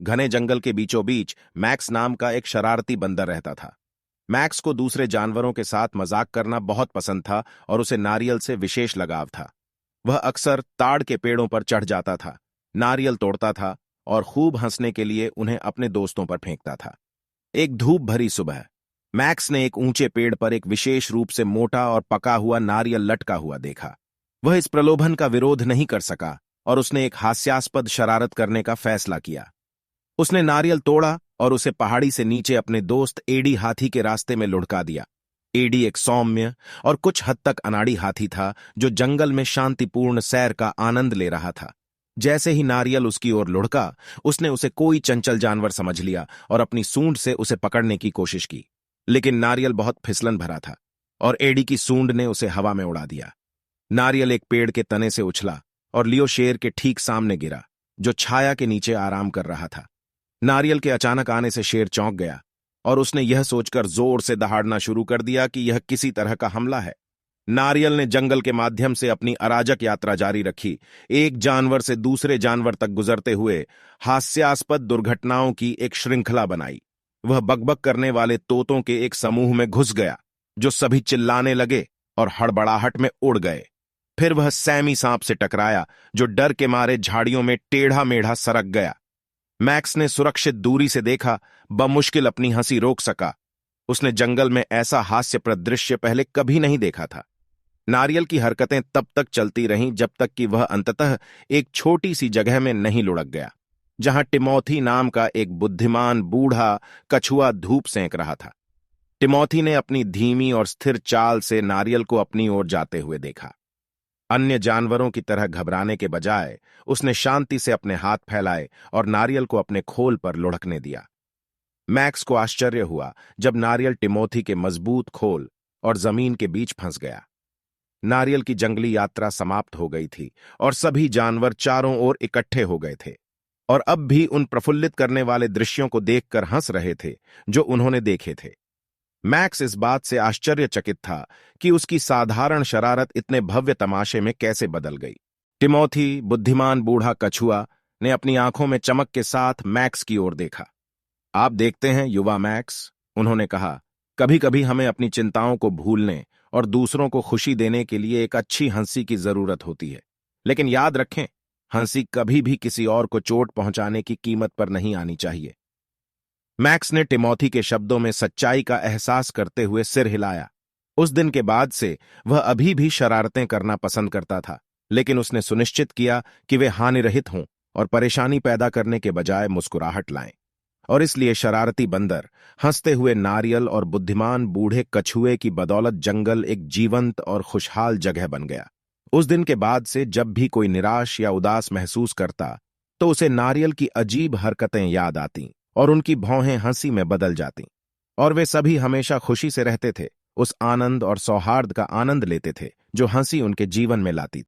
घने जंगल के बीचों बीच मैक्स नाम का एक शरारती बंदर रहता था। मैक्स को दूसरे जानवरों के साथ मजाक करना बहुत पसंद था और उसे नारियल से विशेष लगाव था। वह अक्सर ताड़ के पेड़ों पर चढ़ जाता था, नारियल तोड़ता था और खूब हंसने के लिए उन्हें अपने दोस्तों पर फेंकता था। एक धूप भरी सुबह मैक्स ने एक ऊंचे पेड़ पर एक विशेष रूप से मोटा और पका हुआ नारियल लटका हुआ देखा। वह इस प्रलोभन का विरोध नहीं कर सका और उसने एक हास्यास्पद शरारत करने का फैसला किया। उसने नारियल तोड़ा और उसे पहाड़ी से नीचे अपने दोस्त एडी हाथी के रास्ते में लुढ़का दिया। एडी एक सौम्य और कुछ हद तक अनाड़ी हाथी था जो जंगल में शांतिपूर्ण सैर का आनंद ले रहा था। जैसे ही नारियल उसकी ओर लुढ़का, उसने उसे कोई चंचल जानवर समझ लिया और अपनी सूंड से उसे पकड़ने की कोशिश की। लेकिन नारियल बहुत फिसलन भरा था और एडी की सूंड ने उसे हवा में उड़ा दिया। नारियल एक पेड़ के तने से उछला और लियो शेर के ठीक सामने गिरा, जो छाया के नीचे आराम कर रहा था। नारियल के अचानक आने से शेर चौंक गया और उसने यह सोचकर जोर से दहाड़ना शुरू कर दिया कि यह किसी तरह का हमला है। नारियल ने जंगल के माध्यम से अपनी अराजक यात्रा जारी रखी, एक जानवर से दूसरे जानवर तक गुजरते हुए हास्यास्पद दुर्घटनाओं की एक श्रृंखला बनाई। वह बकबक करने वाले तोतों के एक समूह में घुस गया, जो सभी चिल्लाने लगे और हड़बड़ाहट में उड़ गए। फिर वह सैमी सांप से टकराया, जो डर के मारे झाड़ियों में टेढ़ा मेढ़ा सरक गया। मैक्स ने सुरक्षित दूरी से देखा, बमुश्किल अपनी हंसी रोक सका। उसने जंगल में ऐसा हास्यप्रद दृश्य पहले कभी नहीं देखा था। नारियल की हरकतें तब तक चलती रहीं जब तक कि वह अंततः एक छोटी सी जगह में नहीं लुढ़क गया, जहां टिमोथी नाम का एक बुद्धिमान बूढ़ा कछुआ धूप सेंक रहा था। टिमोथी ने अपनी धीमी और स्थिर चाल से नारियल को अपनी ओर जाते हुए देखा। अन्य जानवरों की तरह घबराने के बजाय उसने शांति से अपने हाथ फैलाए और नारियल को अपने खोल पर लुढ़कने दिया। मैक्स को आश्चर्य हुआ जब नारियल टिमोथी के मजबूत खोल और जमीन के बीच फंस गया। नारियल की जंगली यात्रा समाप्त हो गई थी और सभी जानवर चारों ओर इकट्ठे हो गए थे और अब भी उन प्रफुल्लित करने वाले दृश्यों को देखकर हंस रहे थे जो उन्होंने देखे थे। मैक्स इस बात से आश्चर्यचकित था कि उसकी साधारण शरारत इतने भव्य तमाशे में कैसे बदल गई। टिमोथी, बुद्धिमान बूढ़ा कछुआ, ने अपनी आंखों में चमक के साथ मैक्स की ओर देखा। आप देखते हैं युवा मैक्स, उन्होंने कहा, कभी कभी हमें अपनी चिंताओं को भूलने और दूसरों को खुशी देने के लिए एक अच्छी हंसी की जरूरत होती है। लेकिन याद रखें, हंसी कभी भी किसी और को चोट पहुंचाने की कीमत पर नहीं आनी चाहिए। मैक्स ने टिमोथी के शब्दों में सच्चाई का एहसास करते हुए सिर हिलाया। उस दिन के बाद से वह अभी भी शरारतें करना पसंद करता था, लेकिन उसने सुनिश्चित किया कि वे हानिरहित हों और परेशानी पैदा करने के बजाय मुस्कुराहट लाएं। और इसलिए शरारती बंदर, हंसते हुए नारियल और बुद्धिमान बूढ़े कछुए की बदौलत जंगल एक जीवंत और खुशहाल जगह बन गया। उस दिन के बाद से जब भी कोई निराश या उदास महसूस करता, तो उसे नारियल की अजीब हरकतें याद आतीं और उनकी भौहें हंसी में बदल जातीं, और वे सभी हमेशा खुशी से रहते थे, उस आनंद और सौहार्द का आनंद लेते थे जो हंसी उनके जीवन में लाती।